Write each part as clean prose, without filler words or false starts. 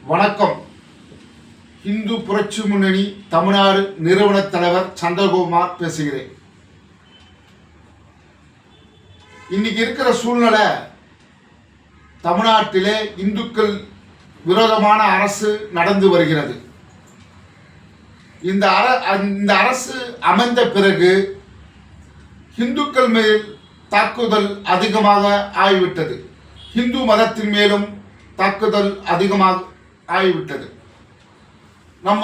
வணக்கம். இந்து புரட்சி முன்னணி தமிழ்நாடு நிறுவன தலைவர் சந்திரகுமார் பேசுகிறேன். இன்னைக்கு இருக்கிற சூழ்நிலை, தமிழ்நாட்டிலே இந்துக்கள் விரோதமான அரசு நடந்து வருகிறது. இந்த அரசு அமைந்த பிறகு இந்துக்கள் மேல் தாக்குதல் அதிகமாக ஆகிவிட்டது. இந்து மதத்தின் மேலும் தாக்குதல் அதிகமாக ஆகிவிட்டது. நம்ம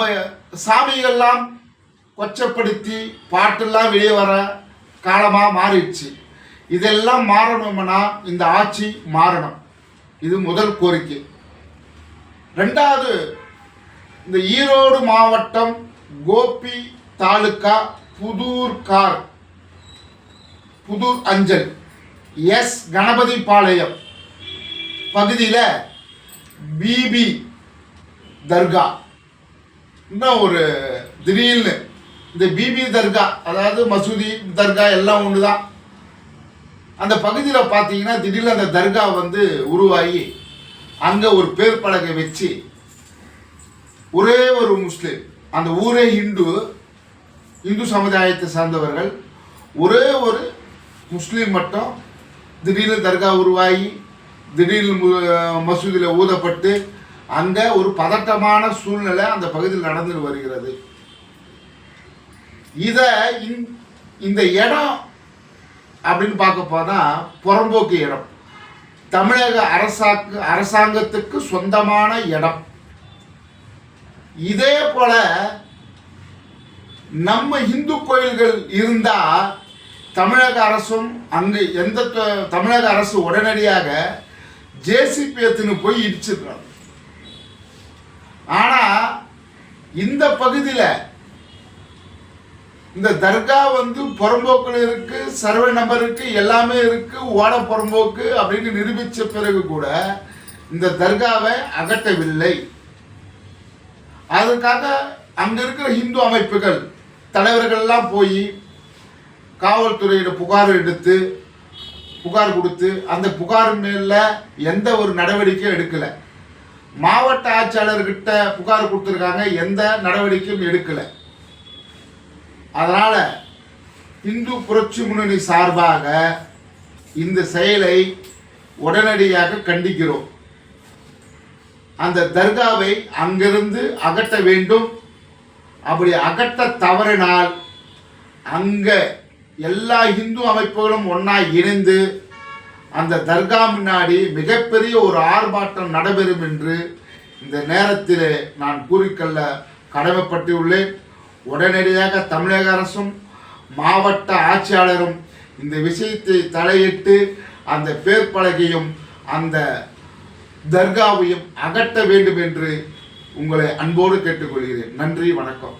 சாமிகள்லாம் கொச்சப்படுத்தி பாட்டெல்லாம் வெளியே வர காலமாக மாறிடுச்சு. இதெல்லாம் மாறணும்னா இந்த ஆட்சி மாறணும். இது முதல் கோரிக்கை. ரெண்டாவது, இந்த ஈரோடு மாவட்டம் கோபி தாலுகா புதூர் அஞ்சல் எஸ் கணபதி பாளையம் பகுதியில் பிபி தர்கா, இன்னும் ஒரு திடீர்னு இந்த பிபி தர்கா, அதாவது மசூதி தர்கா எல்லாம் ஒன்று தான். அந்த பகுதியில் பார்த்தீங்கன்னா திடீர்னு அந்த தர்கா உருவாகி அங்கே ஒரு பேர் பலகை வச்சு ஒரே ஒரு முஸ்லீம், அந்த ஊரே இந்து சமுதாயத்தை சார்ந்தவர்கள், ஒரே ஒரு முஸ்லீம் மட்டும் திடீர்னு தர்கா உருவாகி திடீர்னு மசூதியில் ஊதப்பட்டு அங்கே ஒரு பதட்டமான சூழ்நிலை அந்த பகுதியில் நடந்து வருகிறது. இந்த இடம் அப்படின்னு பார்க்க போனால் புறம்போக்கு இடம், தமிழக அரசாங்கத்துக்கு சொந்தமான இடம். இதே போல நம்ம இந்து கோயில்கள் இருந்தால் தமிழக அரசும் தமிழக அரசு உடனடியாக ஜேசிபி எடுத்துன்னு போய் இடிச்சிருக்காங்க. ஆனால் இந்த பகுதியில் இந்த தர்கா புறம்போக்கில் இருக்கு, சர்வே நம்பர் இருக்கு, எல்லாமே இருக்கு, ஓட புறம்போக்கு அப்படின்னு நிரூபித்த பிறகு கூட இந்த தர்காவை அகற்றவில்லை. அதற்காக அங்க இருக்கிற இந்து அமைப்புகள் தலைவர்கள்லாம் போய் காவல்துறையிட புகார் கொடுத்து அந்த புகார் மேல எந்த ஒரு நடவடிக்கையும் எடுக்கல. மாவட்ட ஆட்சியாளர்கிட்ட புகார் கொடுத்துருக்காங்க, எந்த நடவடிக்கையும் எடுக்கல. அதனால இந்து புரட்சி முன்னணி சார்பாக இந்த செயலை உடனடியாக கண்டிக்கிறோம். அந்த தர்காவை அங்கிருந்து அகற்ற வேண்டும். அப்படி அகற்ற தவறினால் அங்க எல்லா இந்து அமைப்புகளும் ஒன்றா இணைந்து அந்த தர்கா முன்னாடி மிகப்பெரிய ஒரு ஆர்ப்பாட்டம் நடைபெறும் என்று இந்த நேரத்தில் நான் கூறிக்கொள்ள கடமைப்பட்டுள்ளேன். உடனடியாக தமிழக அரசும் மாவட்ட ஆட்சியாளரும் இந்த விஷயத்தை தலையிட்டு அந்த பேர் பலகையும் அந்த தர்காவையும் அகற்ற வேண்டும் என்று உங்களை அன்போடு கேட்டுக்கொள்கிறேன். நன்றி, வணக்கம்.